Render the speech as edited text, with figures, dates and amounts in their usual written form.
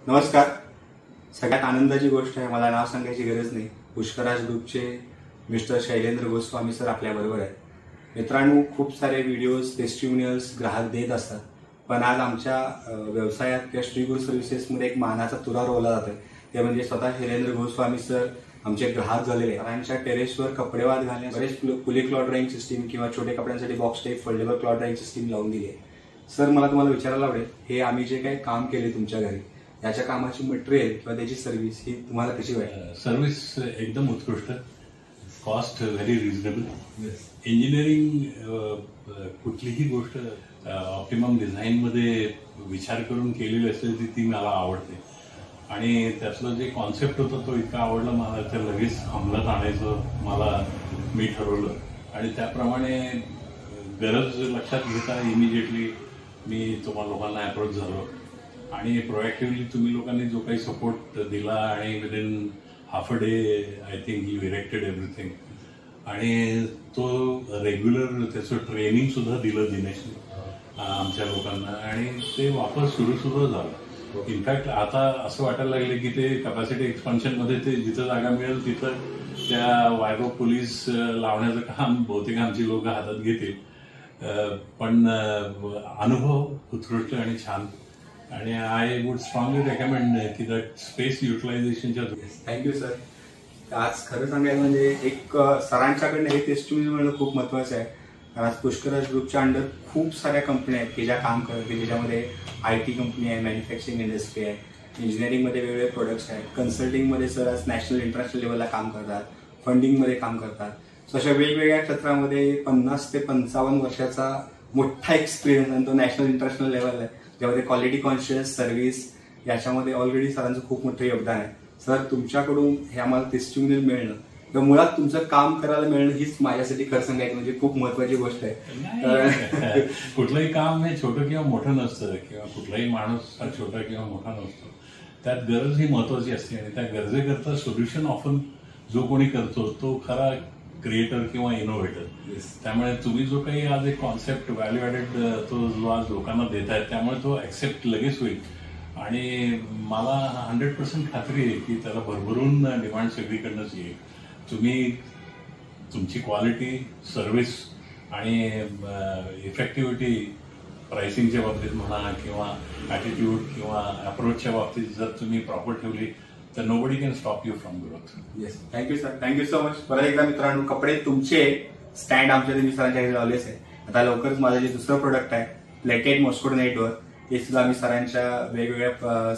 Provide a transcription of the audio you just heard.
नमस्कार. सगळ्यात आनंदाची गोष्ट आहे, मला नाव सांगायची गरज नाही, पुष्कराज ग्रुपचे मिस्टर शैलेंद्र गोस्वामी सर आपल्याबरोबर आहेत. मित्रांनो, खूप सारे व्हिडिओज टेस्टिमोनियल्स ग्राहक देत असतात, पण आज आमच्या व्यवसायात किंवा श्री गुरु सर्व्हिसेसमध्ये एक मानाचा तुरा रोवला जातोय. ते म्हणजे स्वतः शैलेंद्र गोस्वामी सर आमचे ग्राहक झालेले. सरांच्या टेरेसवर कपडे वाद घालण्यास बरेच पुली क्लॉथ ड्रायिंग सिस्टीम किंवा छोटे कपड्यांसाठी box type foldable cloth drying system लावून दिली आहे. सर, मला तुम्हाला विचारायला आवडेल, हे आम्ही जे काही काम केले तुमच्या घरी, याच्या कामाची मटेरियल किंवा त्याची सर्व्हिस ही तुम्हाला कशी वाटली? सर्व्हिस एकदम उत्कृष्ट, कॉस्ट व्हेरी रिझनेबल. इंजिनिअरिंग कुठलीही गोष्ट ऑप्टिमम डिझाईनमध्ये विचार करून केलेली असते ती मला आवडते. आणि त्यातलं जे कॉन्सेप्ट होतं तो इतका आवडला मला, तर लगेच अंमलात आणायचं मी ठरवलं. आणि त्याप्रमाणे गरज लक्षात घेता इमिजिएटली मी तुम्हाला लोकांना अप्रोच झालो. आणि प्रोएक्टिव्हली तुम्ही लोकांनी जो काही सपोर्ट दिला आणि within half a day I think you erected everything. आणि तो रेग्युलर त्याचं ट्रेनिंग सुद्धा दिलं दिनेशने आमच्या लोकांना, आणि ते वापस सुरू झालं. इनफॅक्ट आता असं वाटायला लागले की ते कपॅसिटी एक्सपान्शनमध्ये ते जिथं जागा मिळेल तिथं त्या वायरो पोलीस लावण्याचं काम बहुतेक आमची लोक हातात घेतील. पण अनुभव उत्कृष्ट आणि छान. आणि आय वुड स्ट्रॉंगली रेकमेंड की दॅट स्पेस युटिलायझेशनच्या. Thank you sir. आज खरं सांगायचं म्हणजे एक सरांच्याकडनं हे टेस्टिमोनियल मिळणं खूप महत्त्वाचं आहे. कारण आज पुष्कराज ग्रुपच्या अंडर खूप साऱ्या कंपन्या आहेत की ज्या काम करतात, की ज्याच्यामध्ये IT कंपनी आहे, मॅन्युफॅक्चरिंग इंडस्ट्री आहे, इंजिनिअरिंगमध्ये वेगवेगळे प्रोडक्ट्स आहेत, कन्सल्टिंगमध्ये सर आज नॅशनल इंटरनॅशनल लेवलला काम करतात, फंडिंगमध्ये काम करतात. सो अशा वेगवेगळ्या क्षेत्रामध्ये 50 ते 55 वर्षाचा मोठा एक्सपिरियन्स आणि तो नॅशनल इंटरनॅशनल लेवल आहे, ज्यामध्ये क्वालिटी कॉन्शियस सर्व्हिस याच्यामध्ये ऑलरेडी सरांचं खूप मोठं योगदान आहे. सर, तुमच्याकडून हे आम्हाला टेस्टिमोनियल मिळणं किंवा मुळात तुमचं काम करायला मिळणं हीच माझ्यासाठी खरं सांगायचं म्हणजे खूप महत्वाची गोष्ट आहे. कुठलंही काम हे छोटं किंवा मोठं नसतं, किंवा कुठलाही माणूस हा छोटा किंवा मोठा नसतो. त्यात गरज ही महत्वाची असते, आणि त्या गरजेकरता सोल्युशन ऑफन जो कोणी करतो तो खरा क्रिएटर किंवा इनोव्हेटर. त्यामुळे तुम्ही जो काही आज एक कॉन्सेप्ट व्हॅल्यू ॲडेड तो जो आज लोकांना देत आहे, त्यामुळे तो ऍक्सेप्ट लगेच होईल. आणि मला 100% खात्री आहे की त्याला भरभरून डिमांड सगळीकडनंच येईल. तुम्ही तुमची क्वालिटी, सर्व्हिस आणि इफेक्टिव्हिटी प्राइसिंगच्या बाबतीत म्हणा किंवा ॲटिट्यूड किंवा अप्रोचच्या बाबतीत जर तुम्ही प्रॉपर ठेवली तर nobody can stop you from growth. Yes, thank you sir. Thank you so much. परत एकदा मित्रांनो, कपडे तुमचे स्टँड आमच्या मी सरांच्या घरी लावलेच आहे. आता लवकरच माझं जे दुसरं प्रोडक्ट आहे प्लेटेड मॉस्किटो नेटवर, ते सुद्धा आम्ही सरांच्या वेगवेगळ्या